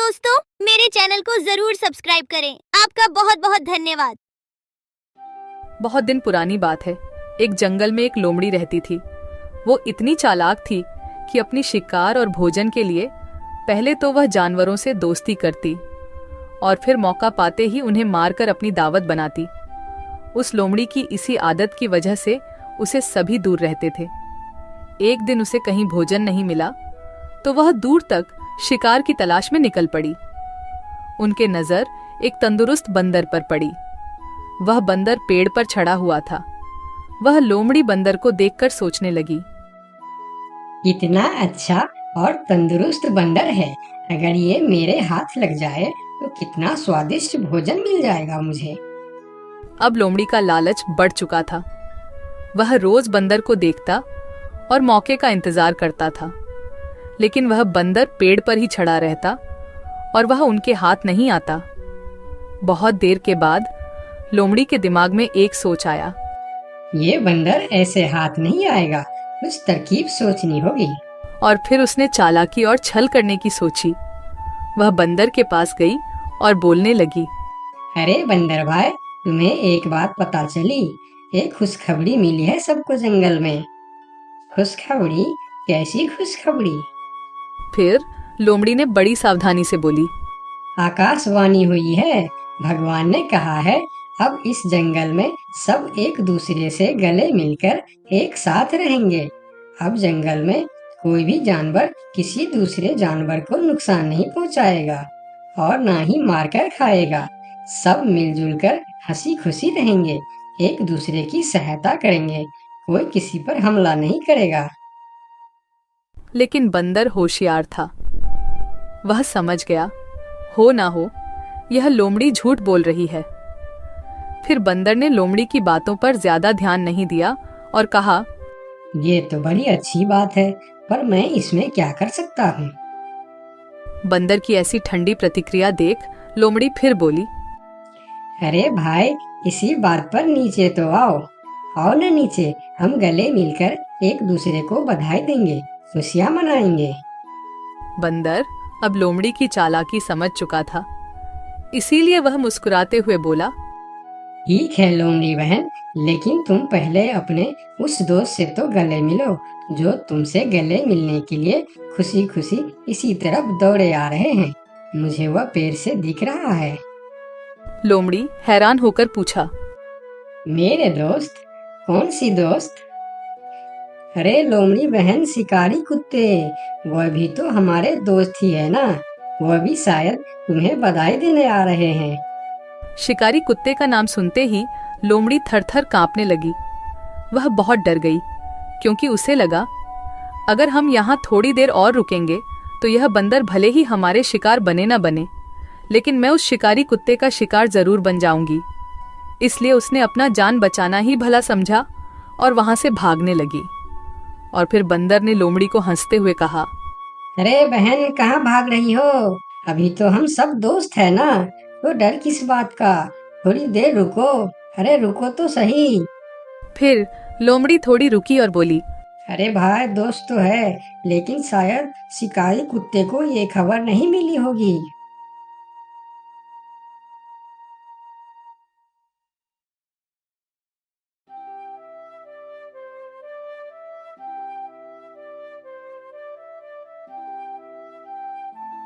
दोस्तों, मेरे चैनल को जरूर सब्सक्राइब करें। आपका बहुत बहुत धन्यवाद। बहुत दिन पुरानी बात है। एक जंगल में एक लोमड़ी रहती थी। वो इतनी चालाक थी कि अपनी शिकार और भोजन के लिए पहले तो वह जानवरों से दोस्ती करती और फिर मौका पाते ही उन्हें मारकर अपनी दावत बनाती। उस लोमड़ी की इसी आदत की वजह से उसे सभी दूर रहते थे। एक दिन उसे कहीं भोजन नहीं मिला तो वह दूर तक शिकार की तलाश में निकल पड़ी। उनके नजर एक तंदुरुस्त बंदर पर पड़ी। वह बंदर पेड़ पर चढ़ा हुआ था। वह लोमड़ी बंदर को देखकर सोचने लगी, इतना अच्छा और तंदुरुस्त बंदर है, अगर ये मेरे हाथ लग जाए तो कितना स्वादिष्ट भोजन मिल जाएगा मुझे। अब लोमड़ी का लालच बढ़ चुका था। वह रोज बंदर को देखता और मौके का इंतजार करता था, लेकिन वह बंदर पेड़ पर ही चढ़ा रहता और वह उनके हाथ नहीं आता। बहुत देर के बाद लोमड़ी के दिमाग में एक सोच आया। ये बंदर ऐसे हाथ नहीं आएगा, कुछ तरकीब सोचनी होगी। और फिर उसने चालाकी और छल करने की सोची। वह बंदर के पास गई और बोलने लगी, अरे बंदर भाई, तुम्हें एक बात पता चली? एक खुशखबरी मिली है सबको जंगल में। खुशखबरी? कैसी खुशखबरी? फिर लोमड़ी ने बड़ी सावधानी से बोली, आकाशवाणी हुई है। भगवान ने कहा है अब इस जंगल में सब एक दूसरे से गले मिलकर एक साथ रहेंगे। अब जंगल में कोई भी जानवर किसी दूसरे जानवर को नुकसान नहीं पहुंचाएगा और ना ही मारकर खाएगा। सब मिलजुल कर हंसी खुशी रहेंगे, एक दूसरे की सहायता करेंगे, कोई किसी पर हमला नहीं करेगा। लेकिन बंदर होशियार था। वह समझ गया, हो ना हो यह लोमड़ी झूठ बोल रही है। फिर बंदर ने लोमड़ी की बातों पर ज्यादा ध्यान नहीं दिया और कहा, ये तो बड़ी अच्छी बात है, पर मैं इसमें क्या कर सकता हूँ? बंदर की ऐसी ठंडी प्रतिक्रिया देख लोमड़ी फिर बोली, अरे भाई, इसी बात पर नीचे तो आओ। आओ ना नीचे, हम गले मिलकर एक दूसरे को बधाई देंगे, खुशियाँ मनाएंगे। बंदर अब लोमड़ी की चालाकी समझ चुका था, इसीलिए वह मुस्कुराते हुए बोला, ठीक है लोमड़ी बहन, लेकिन तुम पहले अपने उस दोस्त से तो गले मिलो जो तुमसे गले मिलने के लिए खुशी खुशी इसी तरफ दौड़े आ रहे हैं। मुझे वह पेड़ से दिख रहा है। लोमड़ी हैरान होकर पूछा, मेरे दोस्त? कौन सी दोस्त? अरे लोमड़ी बहन, शिकारी कुत्ते, वह भी तो हमारे दोस्त ही है ना। वह भी शायद तुम्हें बधाई देने आ रहे हैं। शिकारी कुत्ते का नाम सुनते ही लोमड़ी थर-थर कांपने लगी। वह बहुत डर गई, क्योंकि उसे लगा अगर हम यहाँ थोड़ी देर और रुकेंगे तो यह बंदर भले ही हमारे शिकार बने न बने, लेकिन मैं उस शिकारी कुत्ते का शिकार जरूर बन जाऊंगी। इसलिए उसने अपना जान बचाना ही भला समझा और वहां से भागने लगी। और फिर बंदर ने लोमड़ी को हंसते हुए कहा, अरे बहन, कहाँ भाग रही हो? अभी तो हम सब दोस्त है ना, तो डर किस बात का? थोड़ी देर रुको। अरे रुको तो सही। फिर लोमड़ी थोड़ी रुकी और बोली, अरे भाई, दोस्त तो है, लेकिन शायद शिकारी कुत्ते को ये खबर नहीं मिली होगी।